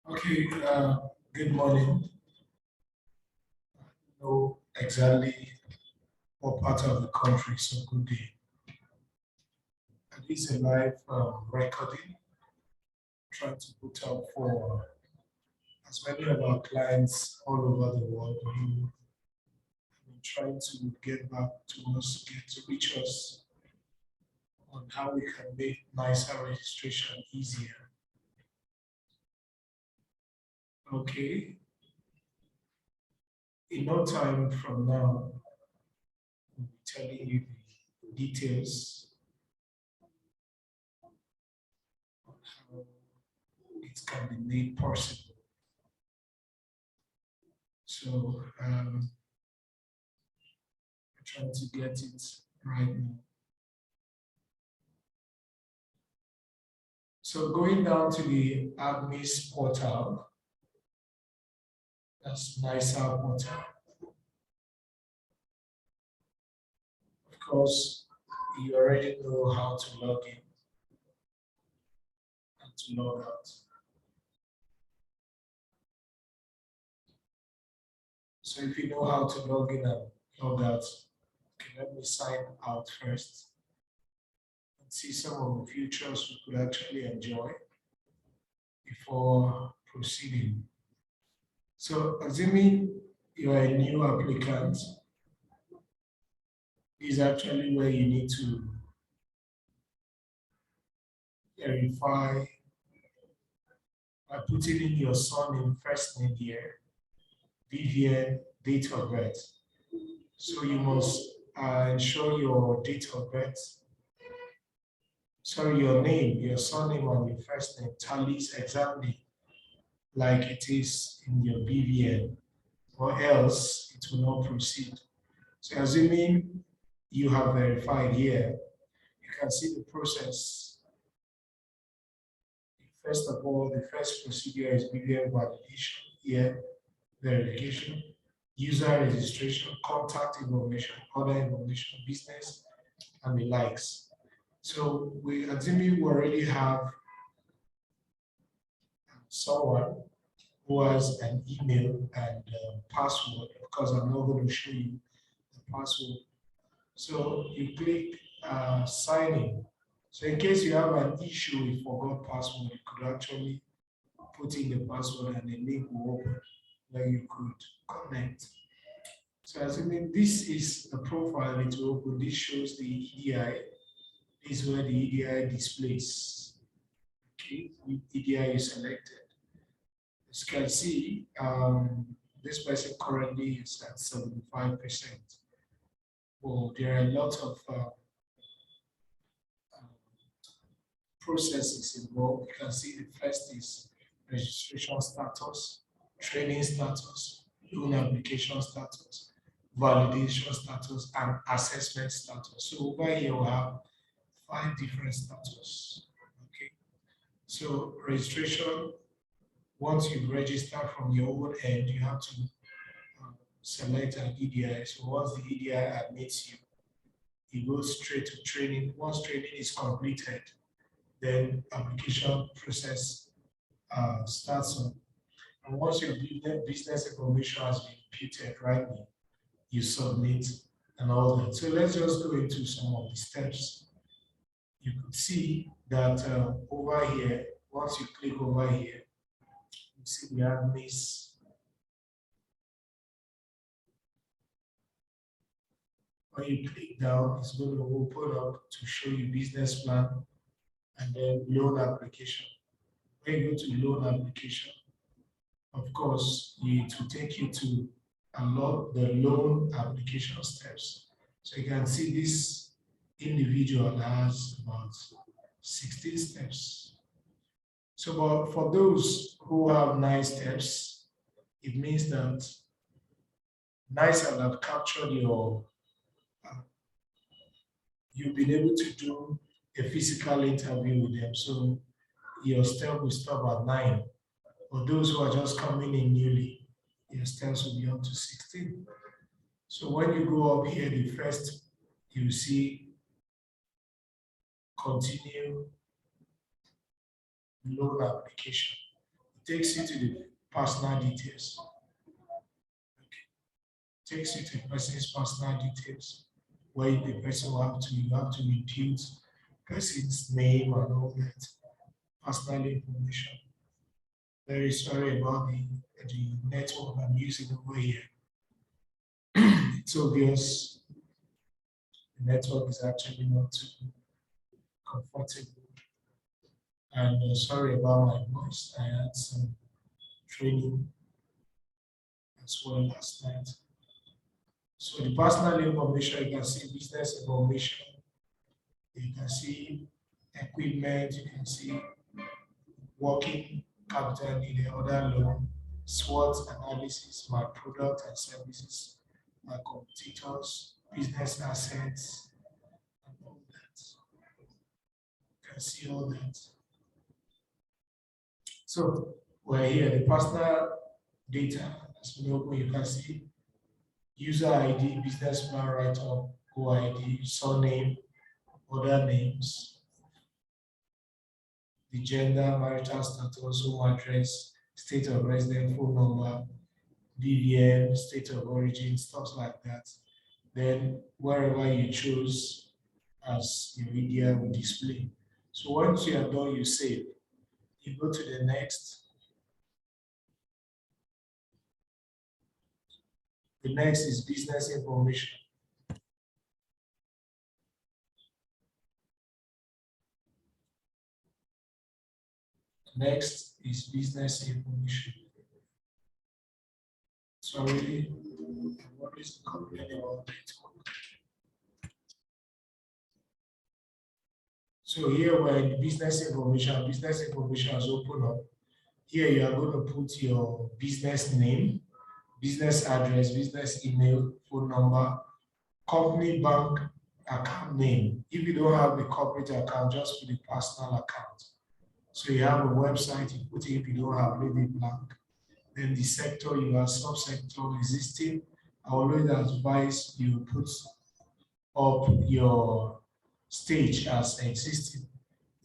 Okay, good morning. I don't know exactly what part of the country, so good day. And this is a live recording, trying to put up for as many of our clients all over the world who have been trying to get back to us, get to reach us on how we can make nicer registration easier. Okay, in no time from now, we'll be telling you the details on how it can be made possible. So I'm trying to get it right now. So going down to the ADMIS portal, that's Nirsal portal. Of course, you already know how to log in and to log out. So if you know how to log in and log out, okay, let me sign out first and see some of the features we could actually enjoy before proceeding. So assuming you are a new applicant, is actually where you need to verify by putting in your surname, first name here, BVN, date of birth. So you must ensure your date of birth, sorry, your name, your surname and your first name tallies exactly like it is in your BVN, or else it will not proceed. So assuming you have verified here, you can see the process. First of all, the first procedure is BVN validation here, verification, user registration, contact information, other information, business, and the likes. So we assuming we already have someone who has an email and password. Of course, I'm not going to show you the password. So you click sign in. So in case you have an issue with forgot password, you could actually put in the password and the link will open where you could connect. So assuming this is the profile it will open, this shows the EDI. This is where the EDI displays. Okay, EDI is selected. As you can see, this person currently is at 75%. Well, there are a lot of processes involved. You can see the first is registration status, training status, loan application status, validation status, and assessment status. So over here we have 5 different status. Okay. So registration, once you register from your own end, you have to select an EDI. So once the EDI admits you, it goes straight to training. Once training is completed, then application process starts on. And once your business information has been imputed rightly, you submit and all that. So let's just go into some of the steps. You could see that over here, once you click over here, you see the admins. When you click down, it's going to open up to show you business plan and then loan application. When you go to loan application, of course, it will take you to the loan application steps. So you can see this individual has about 16 steps. So but for those who have 9 steps, it means that Nirsal have captured your, you've been able to do a physical interview with them. So your step will stop at 9. For those who are just coming in newly, your steps will be up to 16. So when you go up here, the first you see continue loan application. takes you to the personal details. Okay. Takes you to the person's personal details, where the person will have to, you have to input person's name and all that personal information. Very sorry about the network I'm using over here. It's obvious the network is actually not too comfortable. And sorry about my voice. I had some training as well last night. So the personal information, you can see business information, you can see equipment, you can see working capital needed, other loan, SWOT analysis, my product and services, my competitors, business assets, and all that. You can see all that. So we're here, the personal data, as we know, you can see user ID, business plan write-up, OID, surname, other names, the gender, marital status, home address, state of residence, phone number, BVN, state of origin, stuff like that. Then wherever you choose as your media will display. So once you are done, you save. You go to the next. The next is business information. Next is business information. Sorry, what is the complaining about network? So here we're in business information. Business information has opened up. Here you are going to put your business name, business address, business email, phone number, company bank account name. If you don't have the corporate account, just put the personal account. So you have a website, you put it. If you don't have, leave it blank. Then the sector, you have subsector existing. I always advise you put up your stage as existing.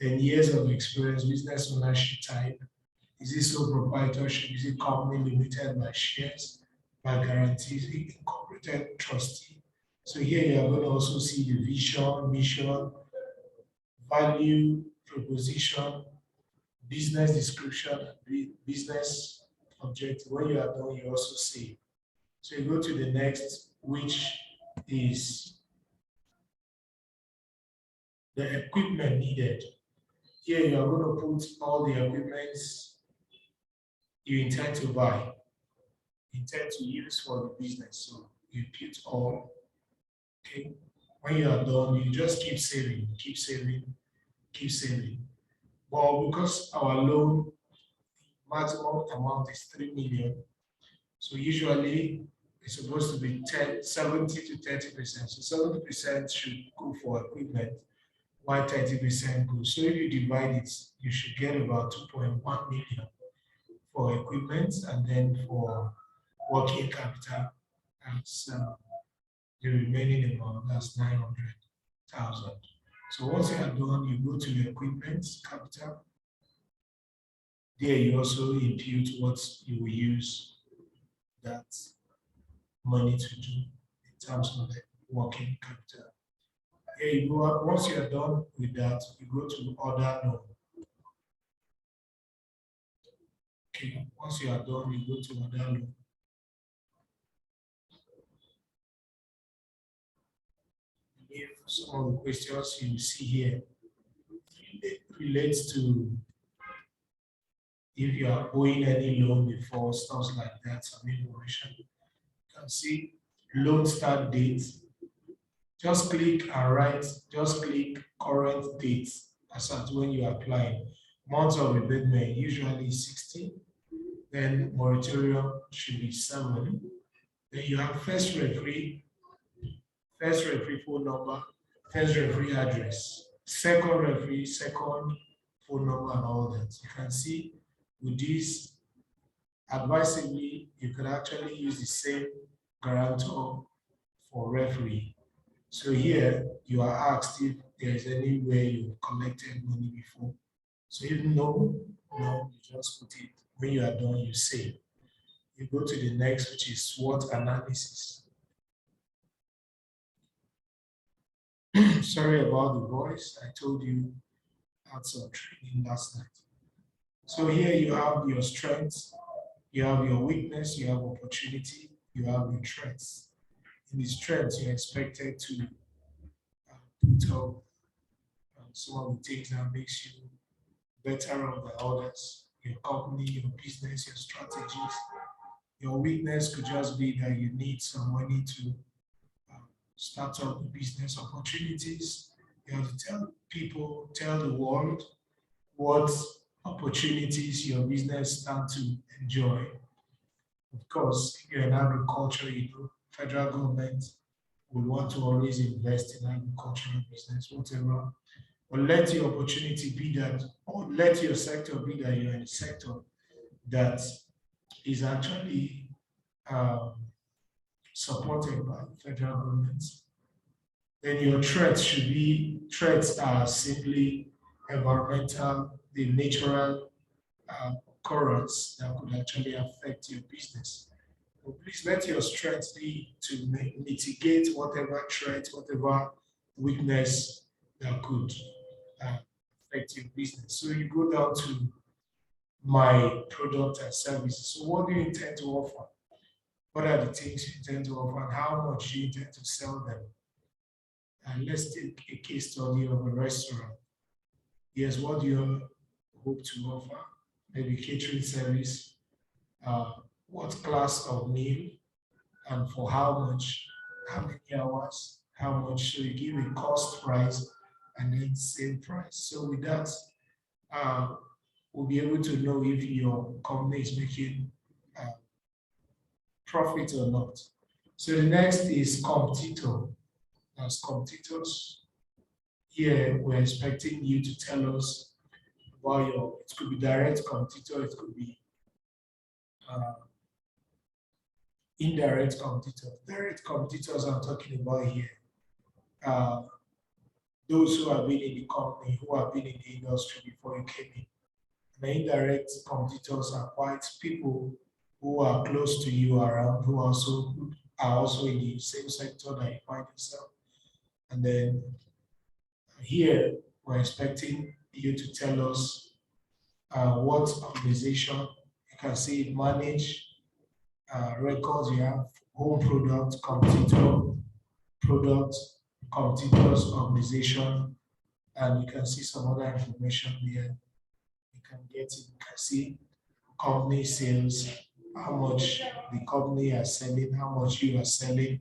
Then years of experience, business ownership type. Is it sole proprietorship? Is it company limited by shares, by guarantees, incorporated trustee? So here you are going to also see the vision, mission, value, proposition, business description, business objective. When you are done, you also save. So you go to the next, which is the equipment needed. Here you are going to put all the equipment you intend to buy, intend to use for the business. So you put all. Okay. When you are done, you just keep saving, keep saving, keep saving. Well, because our loan maximum amount is 3 million, so usually it's supposed to be 70 to 30%. So 70% should go for equipment, while 30% goes. So if you divide it, you should get about 2.1 million for equipment, and then for working capital, that's the remaining amount, that's 900,000. So once you are done, you go to the equipment capital. There you also impute what you will use that money to do in terms of the working capital. Here you go. Once you are done with that, you go to other loan. Okay. Once you are done, you go to other loan. If some of the questions you see here relates to if you are owing any loan before, stuff like that, some information. You can see loan start date. Just click and write, just click current date as at when you apply. Months of repayment usually 60. Then moratorium should be 7. Then you have first referee phone number, first referee address, second referee, second phone number, and all that. You can see with this, advisably, you can actually use the same guarantor for referee. So here you are asked if there is any way you collected money before. So if no, you just put it When you are done, you save. You go to the next, which is SWOT analysis. Sorry about the voice. I told you I had some training last night. So here you have your strengths, you have your weakness, you have opportunity, you have your threats. In the strengths, you're expected to put up some of the things that makes you better off than others. Your company, your business, your strategies. Your weakness could just be that you need some money to start up the business opportunities. You have to tell people, tell the world what opportunities your business stand to enjoy. Of course, if you're in agriculture, federal government will want to always invest in agricultural business, whatever. But let your opportunity be that, or let your sector be that you're in a sector that is actually um, supported by the federal government. Then your threats are simply environmental, the natural occurrence that could actually affect your business. So please let your strength be to mitigate whatever threat, whatever weakness that could affect your business. So you go down to my product and services. So what do you intend to offer? What are the things you intend to offer and how much do you intend to sell them? And let's take a case study of a restaurant. Yes, what do you hope to offer? Maybe catering service, what class of meal, and for how much, how many hours, how much. So you give a cost price and then same price. So with that, we'll be able to know if your company is making profit or not. So the next is competitor. As competitors, here we're expecting you to tell us about it could be direct competitor, it could be indirect competitor. Direct competitors I'm talking about here. Those who have been in the company, who have been in the industry before you came in. The indirect competitors are quite people who are close to you around, who are also in the same sector that you find yourself. And then here we're expecting you to tell us what organization you can see manage records you have, home product, competitors, organization, and you can see some other information here. You can get it, you can see company sales, how much the company are selling, how much you are selling,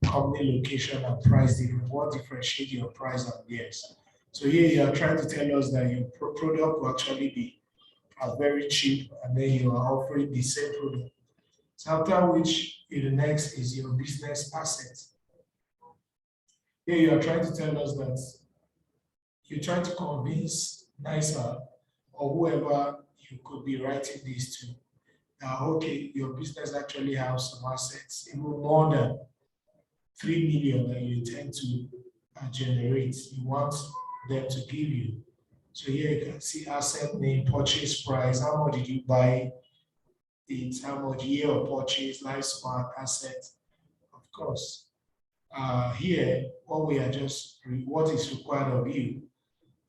company location and price difference, what differentiates your price and theirs. So here you are trying to tell us that your product will actually be very cheap and then you are offering the same product. So after which, the next is your business asset. Here you are trying to tell us that you're trying to convince Nirsal or whoever you could be writing this to that, okay, your business actually has some assets, even more than 3 million that you intend to generate. You want them to give you. So here you can see asset name, purchase price, how much did you buy it, how much year of purchase, lifespan, asset, of course. Here, what is required of you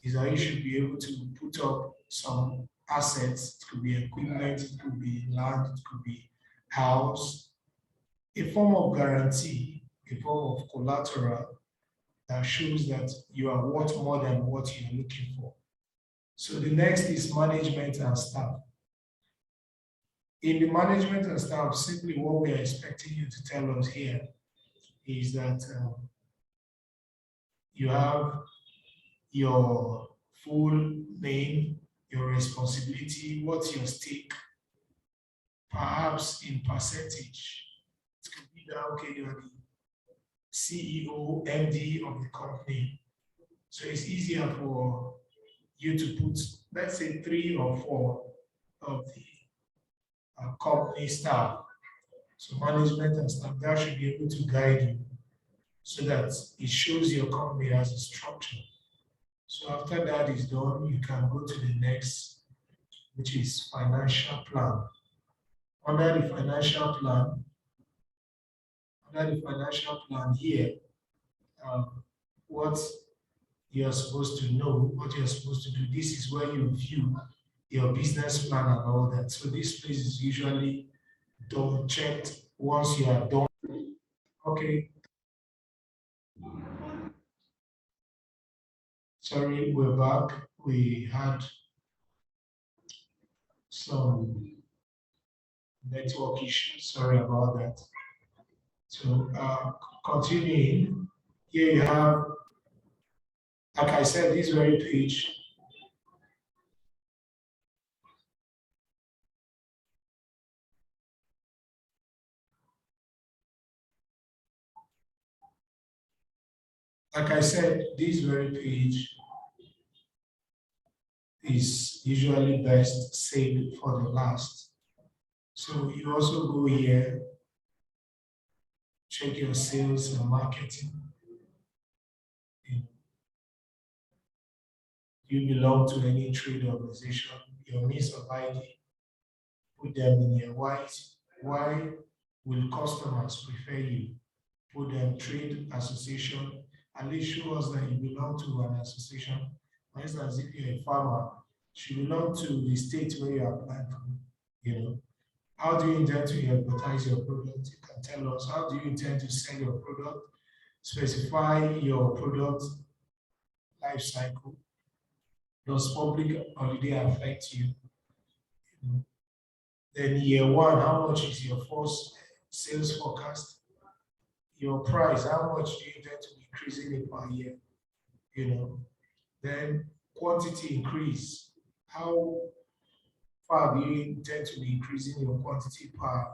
is that you should be able to put up some assets. It could be equipment, it could be land, it could be house, a form of guarantee, a form of collateral that shows that you are worth more than what you're looking for. So the next is management and staff. In the management and staff, simply what we are expecting you to tell us here is that you have your full name, your responsibility, what's your stake, perhaps in percentage. It could be that, okay, you're the CEO, MD of the company. So it's easier for you to put, let's say, 3 or 4 of the company staff. So management and staff, that should be able to guide you so that it shows your company has a structure. So after that is done, you can go to the next which is financial plan. Under the financial plan, under the financial plan here, um, what you're supposed to know, what you're supposed to do. This is where you view your business plan and all that. So this place is usually done checked once you are done. Okay, sorry, we're back. We had some network issues. Sorry about that. So continuing, here you have, like I said, this very page. Like I said, this very page is usually best saved for the last. So you also go here, check your sales and marketing. You belong to any trade organization, your means of ID, put them in here. Why will customers prefer you? Put them trade association, at least show us that you belong to an association. For instance, if you're a farmer, you belong to the state where you are applying from, you know. How do you intend to advertise your product? You can tell us. How do you intend to sell your product? Specify your product life cycle. Does public holiday affect you? Then year one, how much is your first sales forecast? Your price, how much do you intend to be increasing it per year? You know, then quantity increase. How far do you intend to be increasing your quantity per,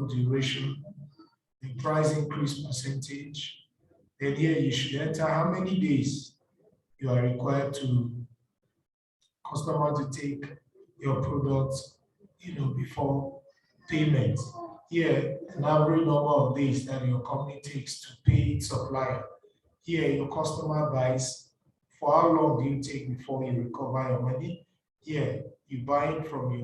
duration? The price increase percentage. Then here you should enter how many days you are required to customer to take your product, before payment. Here, an average number of days that your company takes to pay its supplier. Here, your customer buys. For how long do you take before you recover your money? Here, you buy it from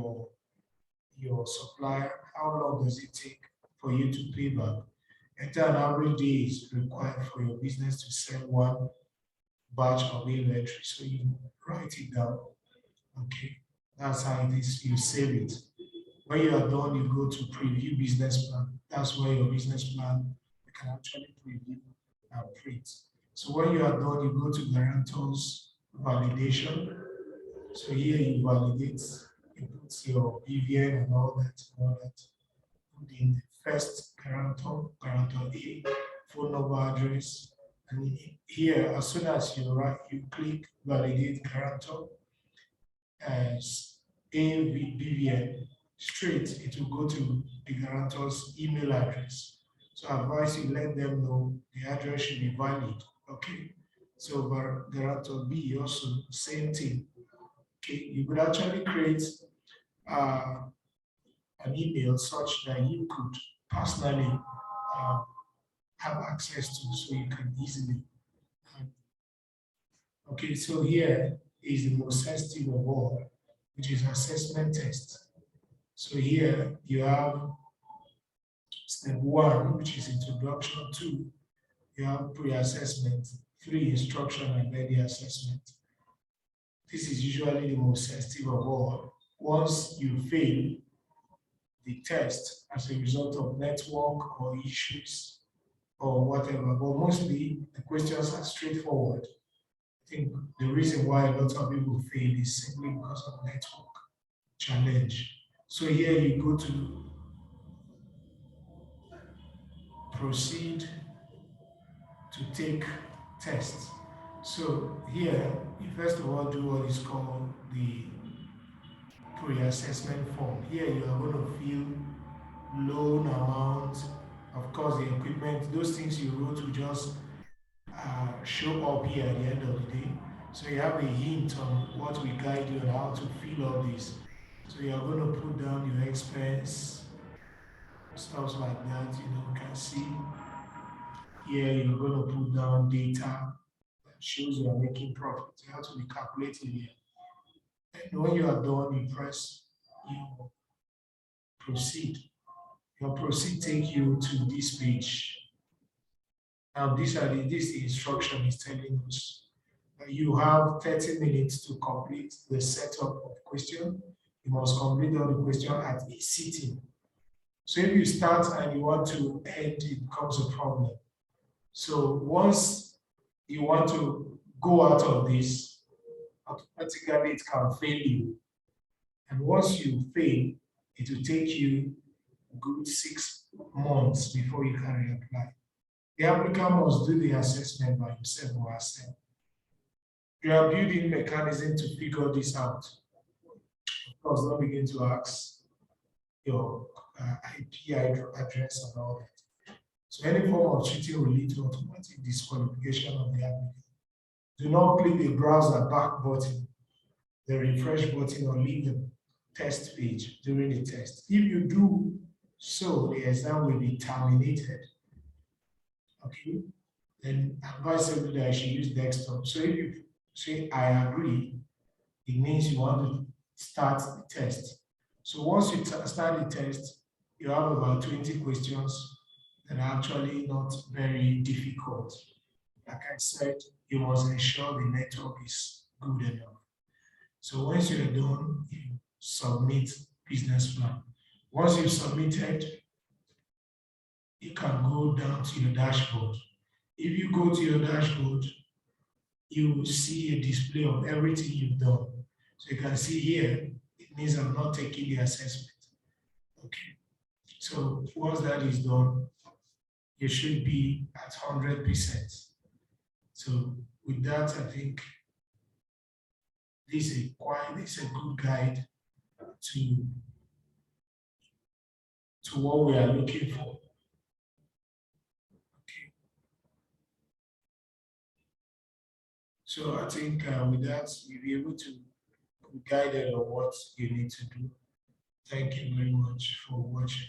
your supplier. How long does it take for you to pay back? Enter an average days required for your business to sell one batch of inventory. So you write it down. Okay, that's how it is. You save it. When you are done, you go to preview business plan. That's where your business plan you can actually preview and print. So when you are done, you go to guarantors validation. So here you validate, you put your BVN and all that, Put in the first guarantor, guarantor A, phone number, address, and here, as soon as you click validate guarantor as BVN, straight it will go to the guarantor's email address. So I advise you let them know the address should be valid. Okay. So guarantor B also same thing. Okay, you could actually create uh, an email such that you could personally uh, have access to, so you can easily. Okay, so here is the most sensitive of all, which is assessment test. So here you have step 1, which is introduction. 2, you have pre-assessment. 3, instruction, and then the assessment. This is usually the most sensitive of all. Once you fail the test as a result of network or issues or whatever, but mostly the questions are straightforward. I think the reason why a lot of people fail is simply because of network challenge. So here you go to proceed to take tests. So here, you first of all do what is called the pre-assessment form. Here you are going to fill loan amount, of course the equipment, those things you wrote will just show up here at the end of the day. So you have a hint on what we guide you on how to fill all this. So you are going to put down your expense, stuff like that, you can see here you're going to put down data that shows you are making profit. You have to be calculating here. And when you are done, you press your proceed. Your proceed take you to this page. Now, this instruction is telling us that you have 30 minutes to complete the setup of question. You must complete all the question at a sitting. So if you start and you want to end, it becomes a problem. So once you want to go out of this, automatically it can fail you. And once you fail, it will take you a good 6 months before you can reapply. The applicant must do the assessment by himself or herself. You are building mechanism to figure this out. Of course, don't begin to ask your IP address and all that. So any form of cheating will lead to automatic disqualification of the applicant. Do not click the browser back button, the refresh button, or leave the test page during the test. If you do so, the exam will be terminated. Okay, then advisable that I should use desktop. So if you say I agree, it means you want to start the test. So once you start the test, you have about 20 questions that are actually not very difficult. Like I said, you must ensure the network is good enough. So once you're done, you submit business plan. Once you've submitted, you can go down to your dashboard. If you go to your dashboard, you will see a display of everything you've done. So you can see here, it means I'm not taking the assessment. Okay. So once that is done, you should be at 100%. So with that, I think this is a good guide to what we are looking for. Okay. So I think with that, you'll be able to be guided on what you need to do. Thank you very much for watching.